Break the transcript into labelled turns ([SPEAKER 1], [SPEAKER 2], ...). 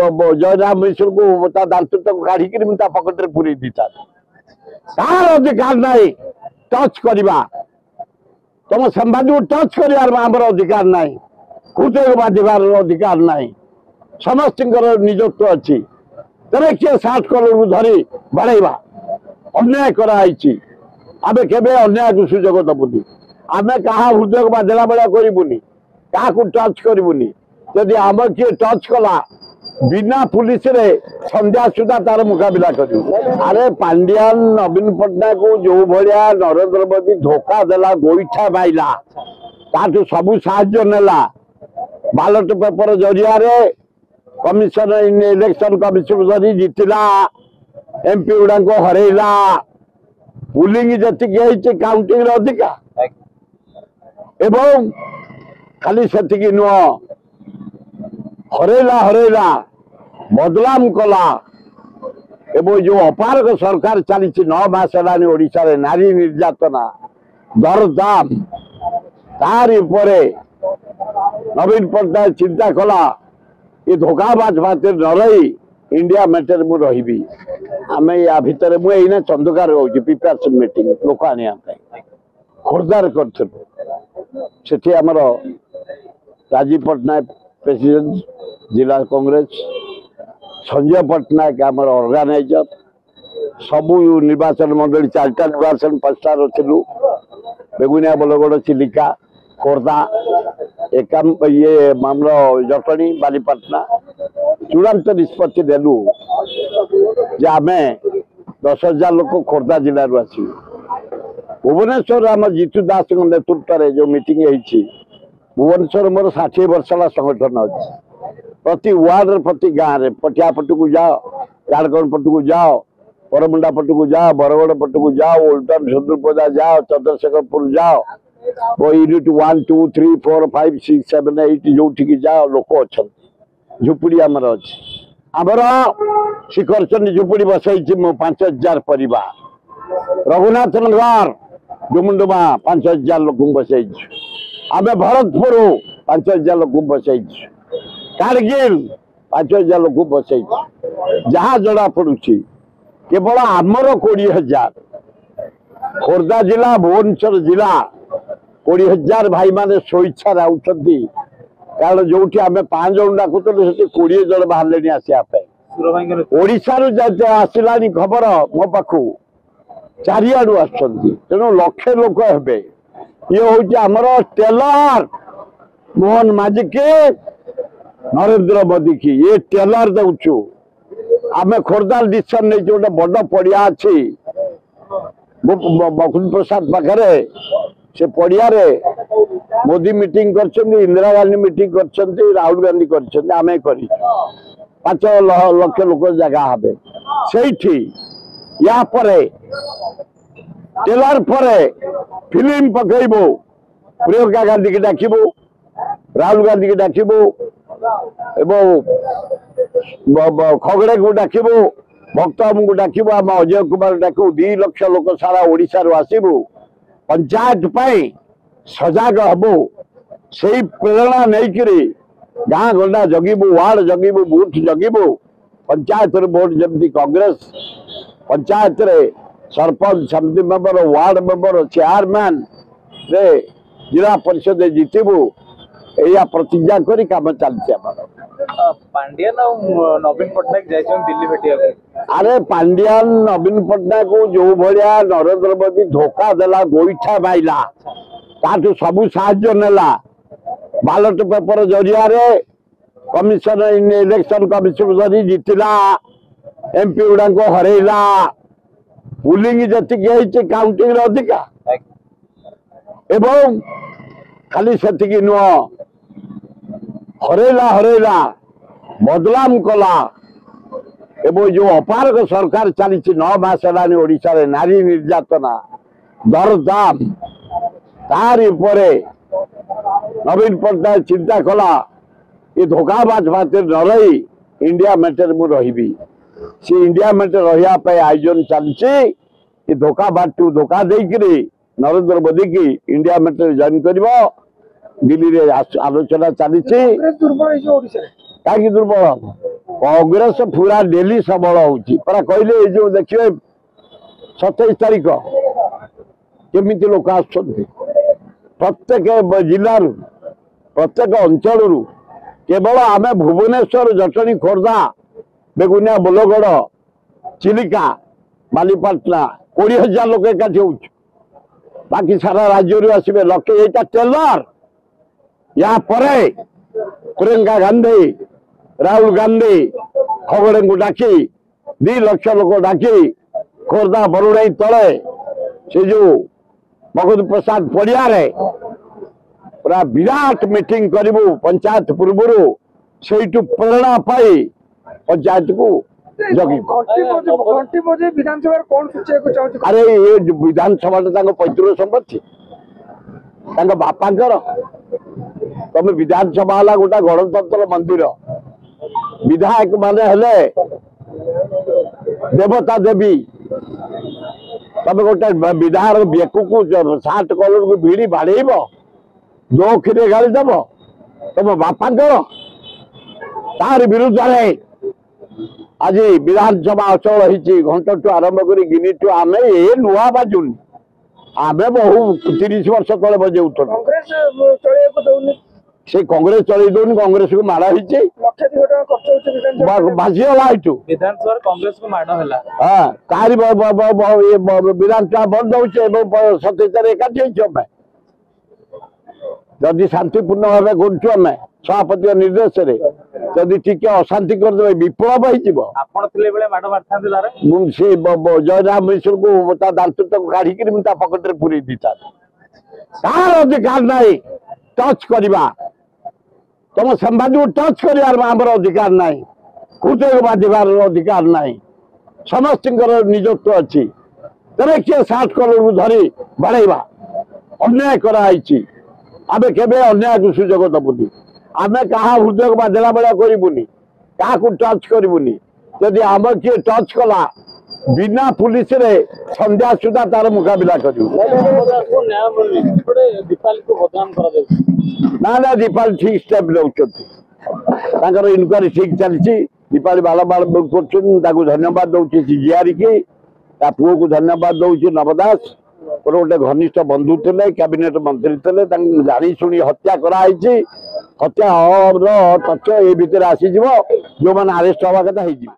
[SPEAKER 1] जयराम मिश्र को दायित्व काढ़ी पकेट में पूरी दी तार अधिकार ना टच करवा तुम संवाद टच कर अधिकार ना हृदय बांधार अधिकार ना समस्त निजत्व अच्छी तेरे किए 60 करोड़ धरी बढ़ेवा अन्याय कराई आम केवे अन्याय को सुजोग दबुनि आम क्या हृदय बांधला भाया करूनी क्या टच करूनी जदि आम किए टच कला बिना पुलिस रे संध्या सुधा तार मुकाबला कर अरे पांड्यान नवीन पट्टनायक को जो भाया नरेंद्र मोदी धोखा देला गोईठा माइला ताठू सबू साहाय्य नेला बैलेट पेपर जरिया कमिशन इलेक्शन कमिशन धरी जीतला एमपी गुड़ा को हरैला पुलिंग जी काउंटिंग अधिका एवं खाली से नुह हरैला बदलाम कला एवं जो अपारक सरकार चली 9 मास है नारी निर्यातना दरदाम तार नवीन पट्टनायक चिंता कला ये धोखाबाज भाषा न रही इंडिया मेटर मु रही आम या भितर मुझे चंदकार रोचे प्रिपेरेसन मीटिंग लोक आने खोर्धार कर आमर राजीव पट्टनायक प्रेसिडेंट जिला कांग्रेस संजय पट्टनायक आमर ऑर्गेनाइजर सबू निर्वाचन मंडली 4टा निर्वाचन 5टा रु बेगुनिया बलगड़ चिलिका खोर्धा एकाम ये मामला जटणी बालीपाटना चूड़ांत निष्पत्ति देलु आम 10,000 लोक खोर्धा जिलू आस भुवनेश्वर आम जीतू दास नेतृत्व में जो मीटिंग होती भुवनेश्वर मोर 60 वर्ष संगठन अच्छी प्रति वार्ड प्रति गाँव में पटिया पट को जाओ झाड़खंड पट को जाओ बरमुंडा पट को जाओ बरगड़ पट को जाओ उल्टन सुंदरपदा जाओ चंद्रशेखरपुर जाओ वो यूनिट 1 2 3 4 5 6 7 8 जो जाओ लोक अच्छा झुपड़ी आमर अच्छी आमर शिखर चंडी झुपड़ी बसई 5,000 परिवार रघुनाथ नगर डुमुडुमा 5,000 लोक बसई आम भरतपुर 5,000 लोक बसई कारगिल 5,000 लोक बसई जहाँ जड़ा पड़ी केवल आमर 20,000 खोर्धा जिला भुवनेश्वर जिला 20,000 भाई माने स्वेच्छा आउछंती कारण जो आम 5 जन डाकुतलु से 20 जन बाहर आसापा आसला खबर मो पाखु चारिआडू आसुँच तेणु लक्षे लोक हे ये हूँ आमर टेलर मोहन माझी के नरेंद्र मोदी की ये टेलर दौचु आम खोर्धा डिसीजन नहीं गोटे बड़ पड़िया अच्छी बकुल प्रसाद पाखे से पड़िया मोदी मीटिंग कर इंदिरा गांधी मीटिंग कर राहुल गांधी कर आम कर 5 लाख लोक जगह हे से या टेलर पर फिल्म पकईबू प्रियंका गांधी की डाकबू राहुल गांधी की डाकबू खगड़े को डाकबू भक्त को डाकबू आम अजय कुमार डाकू 2 लाख लोक सारा ओडिशा आसबू पंचायत सजग हबू से प्रेरणा नहीं गाँ गंडा जगीबू वार्ड जगीबू बूथ जगीबू पंचायत वोट जमी कांग्रेस पंचायत रे सरपंच समिति मेंबर वार्ड मेंबर चेयरमैन रे जिला परिषद जीतबू या प्रतिज्ञा करी काम चलती
[SPEAKER 2] पांड्यान नवीन पट्टनायक जाइछन दिल्ली भेटिया
[SPEAKER 1] अरे पांड्यान नवीन पट्टनायक को जो भाया नरेंद्र मोदी धोखा देला गोईठा माइला ताठू सबू साहाय्य नेला बैलेट पेपर जरिया कमिशन इलेक्शन कमिशन धरी जीतला एमपी गुड़ा को हरैला पुलिंग जी काउंटिंग अधिका एवं खाली से नुह हरैला बदलाम कला एवं जो अपारक सरकार चली 9 मास है नारी निर्यातना दरदाम तार नवीन पट्टनायक चिंता कला ये धोखाबाज भाषा न रही इंडिया मेटर मु रही से इंडिया मेटर रही आयोजन चलती धोखाबाज टू धोखा देकरी नरेंद्र मोदी की इंडिया मेटर जॉइन कर दिल्ली रे आलोचना चली कहीं दुर्बल हम कांग्रेस पूरा डेली सबल होरा कहले जो देखिए 27 तारीख केमी लोक आस प्रत्येक जिलूर प्रत्येक अंचल केवल आम भुवनेश्वर जटणी खोर्धा बेगुनिया बोलगढ़ चिलिका बालीपाटना 20,000 लोक एकाठी हो बाकी सारा राज्य आसवे लक्षे यहाँ टेलर या प्रियंका गांधी राहुल गांधी खगड़े को डाकी 2 लाख लोक डाकी खोर्धा बरुणाई तले से जो मगध प्रसाद पड़िया पूरा विराट मीटिंग करू पंचायत पूर्व से प्रेरणा पाई पंचायत को जगी अरे ये विधानसभा पैतृक संपत्ति बापांकर तुम विधानसभा है गोटा गणतंत्र मंदिर विधायक माने हेले देवता देवी तुम गोटे विधायक बेकू को 60 कलर को भिड़ी बाड़ेब दो खीरे गाड़ी दब तुम बापांकर तार विरुद्ध आज विधानसभा अचल होती घंटू आरंभ कर गिनिटू आम ये नुआ बाजुनी आम बहु 30 वर्ष तले बजाऊ से कांग्रेस चल दौनी कांग्रेस को माड़ होती भासीगला
[SPEAKER 2] विधानसभा कांग्रेस को माड़ है
[SPEAKER 1] हाँ तारी विधानसभा बंद हो 27 एकाठी जदि शांतिपूर्ण भाव करें सभापति निर्देश जदि टी अशांति करदे विप्लव से जयराम मिश्र को दायित्व काढ़िक पकेट पूरी दी तार अधिकार ना टच करवा तुम संवाद को टच कर अधिकार ना हृदय बांधार अधिकार ना समस्त निजत्व अच्छी तेरे किए 60 कलर को धरी बढ़ेवा अन्याय कराई आम केवे अन्याय को सुजोग दबुनी आम क्या हृदय बांधला बेला करूनी क्या टच करूनी जदि आम किए टच कला बिना पुलिस रे संध्या सुधा तार मुकाबला कर ना दीपाली ठीक स्टेप नौकर इनक्वारी ठीक चलती दीपाली बाल बाल कर धन्यवाद दौर सीजीआर की पुओ को धन्यवाद दौर नवदास गोटे घनिष्ठ बंधु थे कैबिनेट मंत्री थे जानी शुणी हत्या कराई हत्या तथ्य ये भितर आसीज जो मैंने आरेस्ट हवा कथा।